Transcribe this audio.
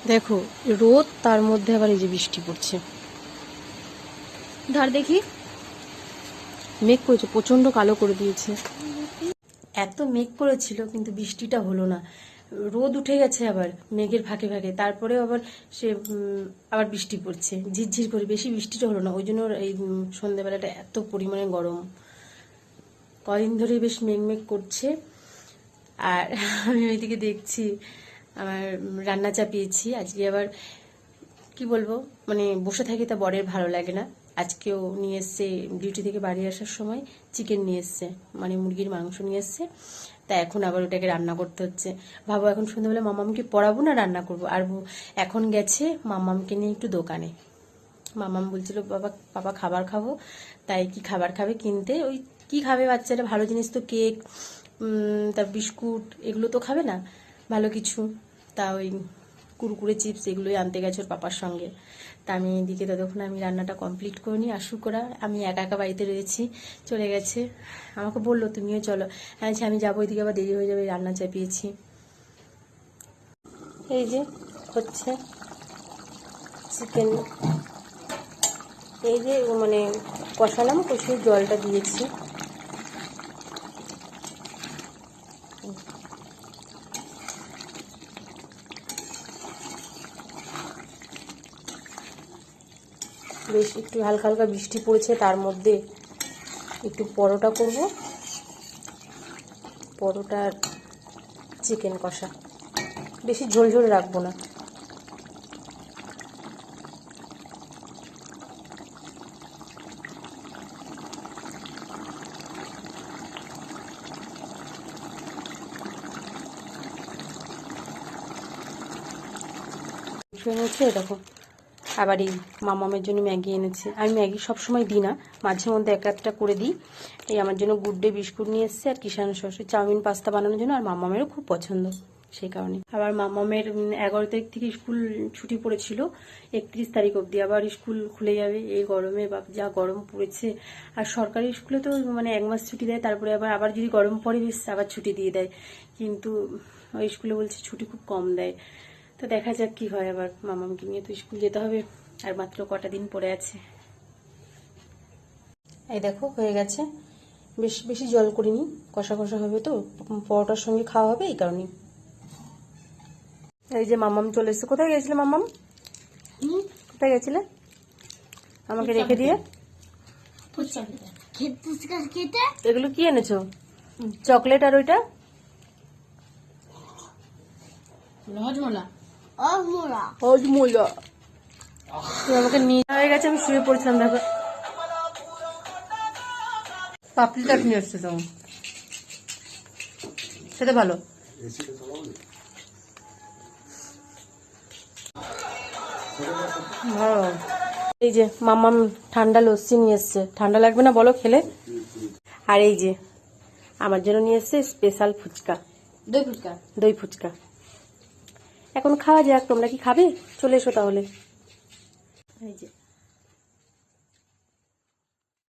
দেখো রোদ, তার মধ্যে আবার এই যে বৃষ্টি পড়ছে। ধার দেখি, মেঘ করেছে, প্রচন্ড কালো করে দিয়েছে। এত মেঘ করেছিল কিন্তু বৃষ্টিটা হলো না। রোদ উঠে গেছে আবার মেঘের ফাঁকে ফাঁকে, তারপরে আবার সে আবার বৃষ্টি পড়ছে ঝিরঝির করে। বেশি বৃষ্টিটা হলো না, ওই জন্য এই সন্ধ্যাবেলাটা এত পরিমাণে গরম। কদিন ধরে বেশ মেঘ মেঘ করছে। আর আমি ওইদিকে দেখছি আমার রান্না চাপিয়েছি আজকে। আবার কি বলবো, মানে বসে থাকি তা বরের ভালো লাগে না। আজকেও নিয়ে এসছে, ডিউটি থেকে বাড়ি আসার সময় চিকেন নিয়ে এসছে, মানে মুরগির মাংস নিয়ে এসছে। তা এখন আবার ওটাকে রান্না করতে হচ্ছে। ভাবো এখন সন্ধ্যাবেলা মামামকে পড়াবো না রান্না করব। আর এখন গেছে মামামকে নিয়ে একটু দোকানে। মামাম বলছিল বাবা পাপা খাবার খাবো, তাই কি খাবার খাবে কিনতে। ওই কি খাবে বাচ্চারা, ভালো জিনিস তো কেক, তার বিস্কুট এগুলো তো খাবে না ভালো কিছু। তা ওই কুরকুরে চিপস এগুলোই আনতে গেছে ওর পাপার সঙ্গে। তা আমি এদিকে ততক্ষণ আমি রান্নাটা কমপ্লিট করে নিই। আসুক ওরা, আমি একা একা বাড়িতে রয়েছি। চলে গেছে, আমাকে বললো তুমিও চলো। আচ্ছা আমি যাবো, এদিকে আবার দেরি হয়ে যাবে, রান্না চাপিয়েছি। এই যে হচ্ছে চিকেন, এই যে মানে কষালাম, কষিয়ে জলটা দিয়েছি। বেশ একটু হালকা হালকা বৃষ্টি পড়েছে, তার মধ্যে একটু পরোটা করব, পরোটার চিকেন কষা। বেশি ঝোল ঝোল রাখবো না। হচ্ছে দেখো, আবার এই মামামের জন্য ম্যাগি এনেছে। আমি ম্যাগি সবসময় দিই না, মাঝে মধ্যে এক একটা করে দিই। এই আমার জন্য গুড ডে বিস্কুট নিয়ে এসছে আর কিষান সসে চাউমিন পাস্তা বানানোর জন্য। আর মামামেরও খুব পছন্দ, সেই কারণে। আবার মামামের 11 তারিখ থেকে স্কুল ছুটি পড়েছিল, 31 তারিখ অবধি। আবার স্কুল খুলে যাবে এই গরমে, বা যা গরম পড়েছে। আর সরকারি স্কুলে তো মানে 1 মাস ছুটি দেয়, তারপরে আবার যদি গরম পড়ে বেশ আবার ছুটি দিয়ে দেয়। কিন্তু ওই স্কুলে বলছে ছুটি খুব কম দেয়। তো দেখা যাক কি হয়। আবার মামামকে নিয়ে তো স্কুল যেতে হবে, আর মাত্র কটা দিন পড়ে আছে। এই দেখো হয়ে গেছে, বেশ বেশি জল করিনি, কষা কষা হবে তো, পরোটার সঙ্গে খাওয়া হবে এই কারণে। এই যে মামাম চলে এসছে। কোথায় গেছিলে মামাম? কোথায় গেছিলে আমাকে রেখে দিয়ে? এগুলো কি এনেছো? চকলেট আর ওইটা হজমোলা। আমাকে নিয়ে হয়ে গেছে, আমি শুয়ে পড়ছিলাম। দেখো পাপড়ি চাট নিয়ে এসছে, তো সেটা ভালো। এই যে মামাম ঠান্ডা লস্যি নিয়ে এসছে। ঠান্ডা লাগবে না বলো খেলে? আর এই যে আমার জন্য নিয়ে এসছে স্পেশাল ফুচকা, দই ফুচকা। দই ফুচকা এখন খাওয়া যাক। তোমরা কি খাবে? চলে এসো তাহলে। এই যে